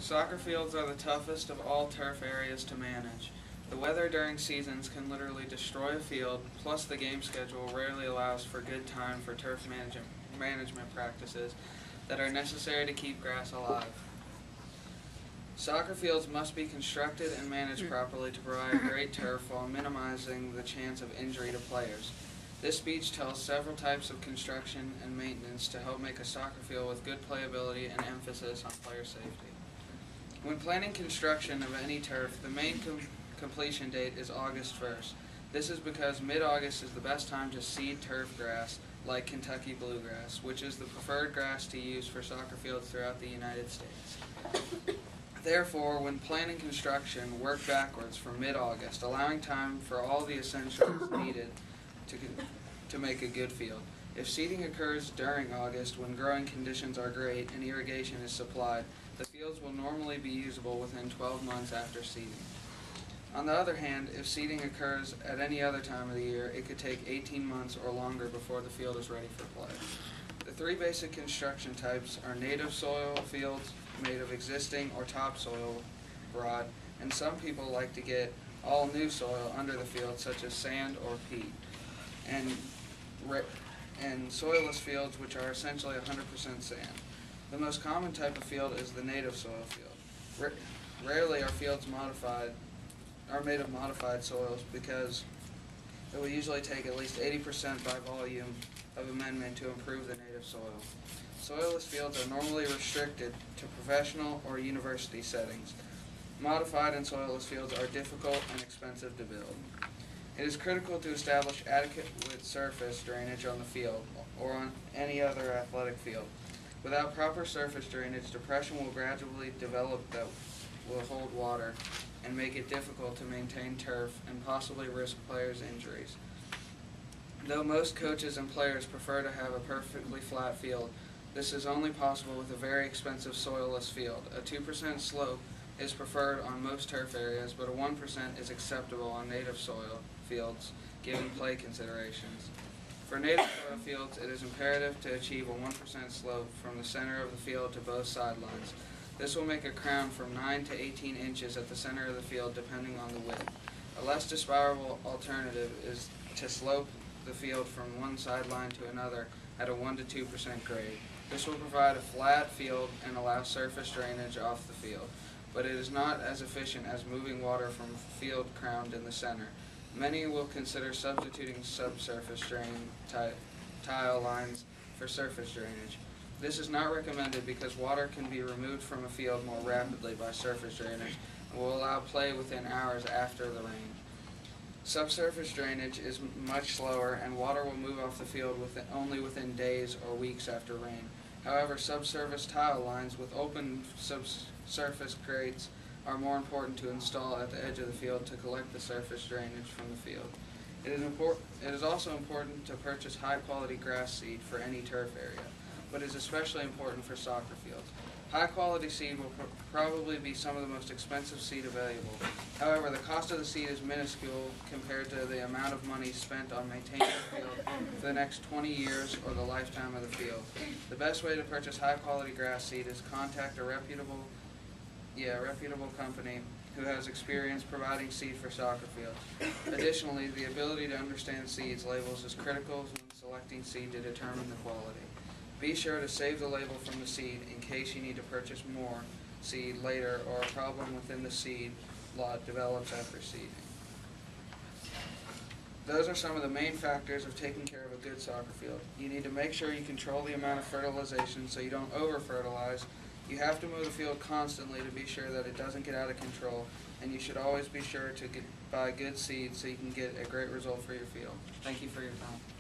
Soccer fields are the toughest of all turf areas to manage. The weather during seasons can literally destroy a field, plus the game schedule rarely allows for good time for turf management practices that are necessary to keep grass alive. Soccer fields must be constructed and managed properly to provide great turf while minimizing the chance of injury to players. This speech tells several types of construction and maintenance to help make a soccer field with good playability and emphasis on player safety. When planning construction of any turf, the main completion date is August 1st. This is because mid-August is the best time to seed turf grass like Kentucky bluegrass, which is the preferred grass to use for soccer fields throughout the United States. Therefore, when planning construction, work backwards from mid-August, allowing time for all the essentials needed to make a good field. If seeding occurs during August, when growing conditions are great and irrigation is supplied, the fields will normally be usable within 12 months after seeding. On the other hand, if seeding occurs at any other time of the year, it could take 18 months or longer before the field is ready for play. The three basic construction types are native soil fields made of existing or topsoil rod, and some people like to get all new soil under the field, such as sand or peat, and soilless fields, which are essentially 100% sand. The most common type of field is the native soil field. Rarely are fields made of modified soils, because it will usually take at least 80% by volume of amendment to improve the native soil. Soilless fields are normally restricted to professional or university settings. Modified and soilless fields are difficult and expensive to build. It is critical to establish adequate surface drainage on the field or on any other athletic field. Without proper surface drainage, depression will gradually develop that will hold water and make it difficult to maintain turf and possibly risk players' injuries. Though most coaches and players prefer to have a perfectly flat field, this is only possible with a very expensive soilless field. A 2% slope is preferred on most turf areas, but a 1% is acceptable on native soil fields, given play considerations. For native soil fields, it is imperative to achieve a 1% slope from the center of the field to both sidelines. This will make a crown from 9 to 18 inches at the center of the field, depending on the width. A less desirable alternative is to slope the field from one sideline to another at a 1 to 2% grade. This will provide a flat field and allow surface drainage off the field, but it is not as efficient as moving water from a field crowned in the center. Many will consider substituting subsurface drain tile lines for surface drainage. This is not recommended because water can be removed from a field more rapidly by surface drainage and will allow play within hours after the rain. Subsurface drainage is much slower, and water will move off the field only within days or weeks after rain. However, subsurface tile lines with open subsurface grates are more important to install at the edge of the field to collect the surface drainage from the field. It is also important to purchase high-quality grass seed for any turf area, but is especially important for soccer fields. High-quality seed will probably be some of the most expensive seed available. However, the cost of the seed is minuscule compared to the amount of money spent on maintaining the field for the next 20 years or the lifetime of the field. The best way to purchase high-quality grass seed is contact a reputable company who has experience providing seed for soccer fields. Additionally, the ability to understand seeds labels is critical when selecting seed to determine the quality. Be sure to save the label from the seed in case you need to purchase more seed later or a problem within the seed lot develops after seeding. Those are some of the main factors of taking care of a good soccer field. You need to make sure you control the amount of fertilization so you don't over-fertilize. You have to mow the field constantly to be sure that it doesn't get out of control, and you should always be sure to buy good seed so you can get a great result for your field. Thank you for your time.